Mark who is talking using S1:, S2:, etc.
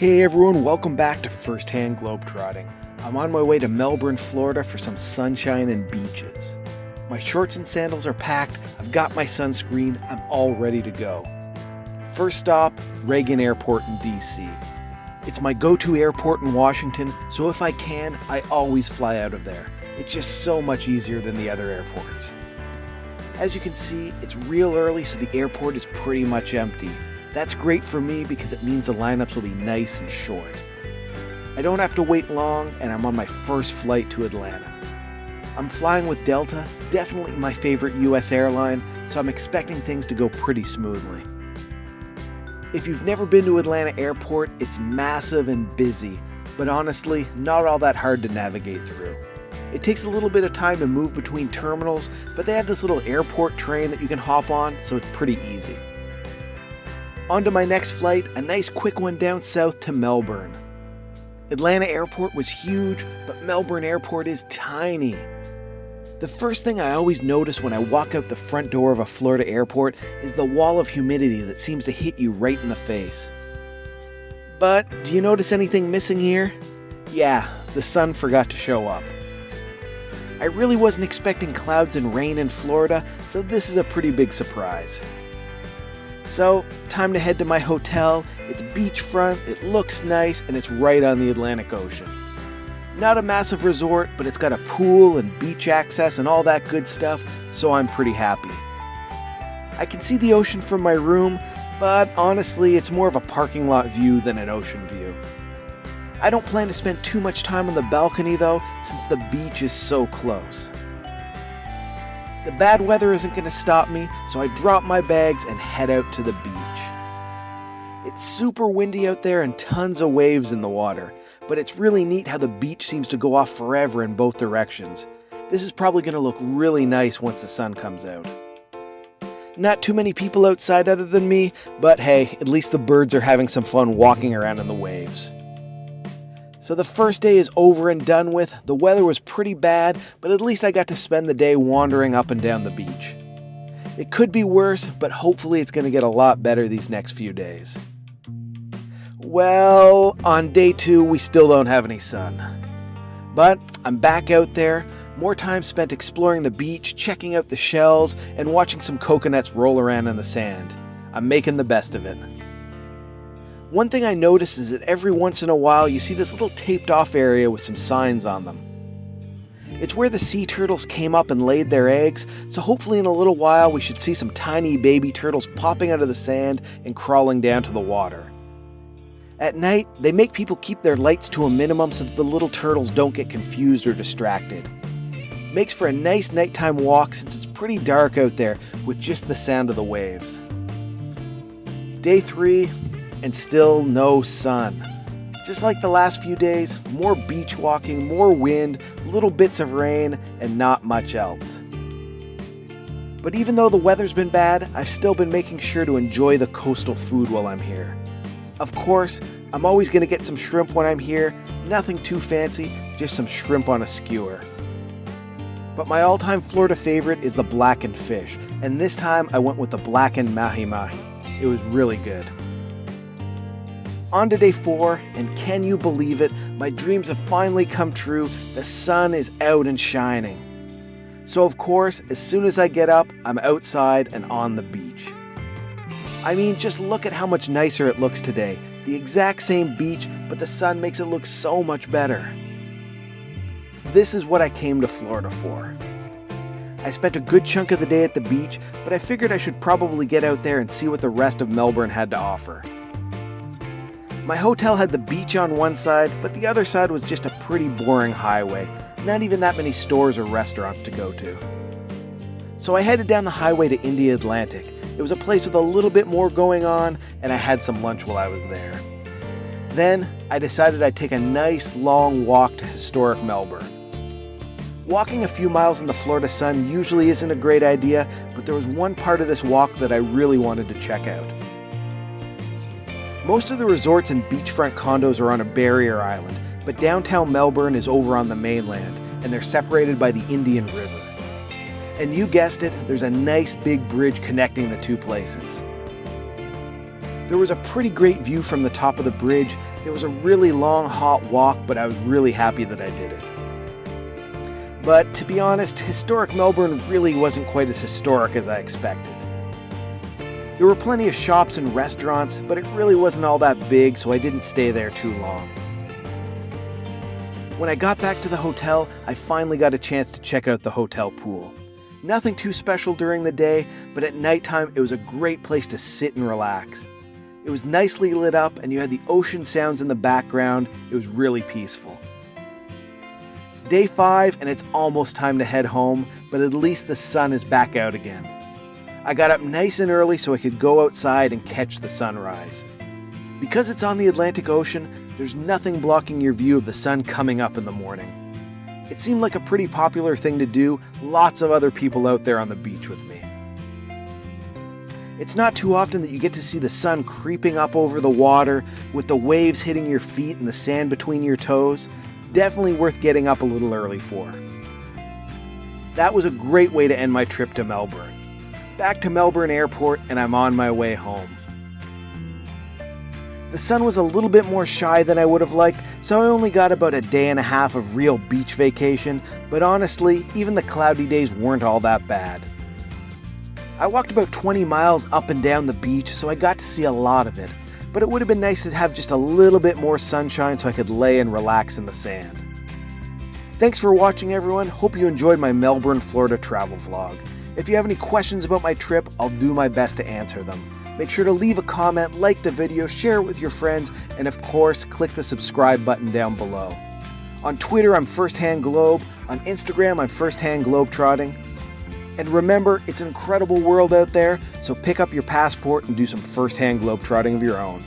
S1: Hey everyone, welcome back to Firsthand Globetrotting. I'm on my way to Melbourne, Florida for some sunshine and beaches. My shorts and sandals are packed, I've got my sunscreen, I'm all ready to go. First stop, Reagan Airport in DC. It's my go-to airport in Washington, so if I can, I always fly out of there. It's just so much easier than the other airports. As you can see, it's real early, so the airport is pretty much empty. That's great for me because it means the lineups will be nice and short. I don't have to wait long, and I'm on my first flight to Atlanta. I'm flying with Delta, definitely my favorite US airline, so I'm expecting things to go pretty smoothly. If you've never been to Atlanta Airport, it's massive and busy, but honestly, not all that hard to navigate through. It takes a little bit of time to move between terminals, but they have this little airport train that you can hop on, so it's pretty easy. On to my next flight, a nice quick one down south to Melbourne. Atlanta Airport was huge, but Melbourne Airport is tiny. The first thing I always notice when I walk out the front door of a Florida airport is the wall of humidity that seems to hit you right in the face. But do you notice anything missing here? Yeah, the sun forgot to show up. I really wasn't expecting clouds and rain in Florida, so this is a pretty big surprise. So, time to head to my hotel. It's beachfront, it looks nice, and it's right on the Atlantic Ocean. Not a massive resort, but it's got a pool and beach access and all that good stuff, so I'm pretty happy. I can see the ocean from my room, but honestly, it's more of a parking lot view than an ocean view. I don't plan to spend too much time on the balcony though, since the beach is so close. The bad weather isn't going to stop me, so I drop my bags and head out to the beach. It's super windy out there and tons of waves in the water, but it's really neat how the beach seems to go off forever in both directions. This is probably going to look really nice once the sun comes out. Not too many people outside other than me, but hey, at least the birds are having some fun walking around in the waves. So the first day is over and done with. The weather was pretty bad, but at least I got to spend the day wandering up and down the beach. It could be worse, but hopefully it's going to get a lot better these next few days. Well, on day 2, we still don't have any sun. But I'm back out there, more time spent exploring the beach, checking out the shells, and watching some coconuts roll around in the sand. I'm making the best of it. One thing I noticed is that every once in a while you see this little taped off area with some signs on them. It's where the sea turtles came up and laid their eggs, so hopefully in a little while we should see some tiny baby turtles popping out of the sand and crawling down to the water. At night, they make people keep their lights to a minimum so that the little turtles don't get confused or distracted. Makes for a nice nighttime walk since it's pretty dark out there with just the sound of the waves. Day 3. And still no sun. Just like the last few days, more beach walking, more wind, little bits of rain, and not much else. But even though the weather's been bad, I've still been making sure to enjoy the coastal food while I'm here. Of course, I'm always going to get some shrimp when I'm here, nothing too fancy, just some shrimp on a skewer. But my all-time Florida favorite is the blackened fish, and this time I went with the blackened mahi-mahi. It was really good. On to day 4, and can you believe it? My dreams have finally come true. The sun is out and shining. So of course, as soon as I get up, I'm outside and on the beach. I mean, just look at how much nicer it looks today. The exact same beach, but the sun makes it look so much better. This is what I came to Florida for. I spent a good chunk of the day at the beach, but I figured I should probably get out there and see what the rest of Melbourne had to offer. My hotel had the beach on one side, but the other side was just a pretty boring highway. Not even that many stores or restaurants to go to. So I headed down the highway to India Atlantic. It was a place with a little bit more going on, and I had some lunch while I was there. Then, I decided I'd take a nice long walk to Historic Melbourne. Walking a few miles in the Florida sun usually isn't a great idea, but there was one part of this walk that I really wanted to check out. Most of the resorts and beachfront condos are on a barrier island, but downtown Melbourne is over on the mainland, and they're separated by the Indian River. And you guessed it, there's a nice big bridge connecting the two places. There was a pretty great view from the top of the bridge. It was a really long, hot walk, but I was really happy that I did it. But to be honest, Historic Melbourne really wasn't quite as historic as I expected. There were plenty of shops and restaurants, but it really wasn't all that big, so I didn't stay there too long. When I got back to the hotel, I finally got a chance to check out the hotel pool. Nothing too special during the day, but at nighttime it was a great place to sit and relax. It was nicely lit up and you had the ocean sounds in the background. It was really peaceful. Day 5 and it's almost time to head home, but at least the sun is back out again. I got up nice and early so I could go outside and catch the sunrise. Because it's on the Atlantic Ocean, there's nothing blocking your view of the sun coming up in the morning. It seemed like a pretty popular thing to do, lots of other people out there on the beach with me. It's not too often that you get to see the sun creeping up over the water with the waves hitting your feet and the sand between your toes. Definitely worth getting up a little early for. That was a great way to end my trip to Melbourne. Back to Melbourne Airport and I'm on my way home. The sun was a little bit more shy than I would have liked, so I only got about a day and a half of real beach vacation, but honestly, even the cloudy days weren't all that bad. I walked about 20 miles up and down the beach, so I got to see a lot of it, but it would have been nice to have just a little bit more sunshine so I could lay and relax in the sand. Thanks for watching, everyone. Hope you enjoyed my Melbourne, Florida travel vlog. If you have any questions about my trip, I'll do my best to answer them. Make sure to leave a comment, like the video, share it with your friends, and of course, click the subscribe button down below. On Twitter, I'm Firsthand Globe. On Instagram, I'm Firsthand Globetrotting. And remember, it's an incredible world out there, so pick up your passport and do some firsthand globetrotting of your own.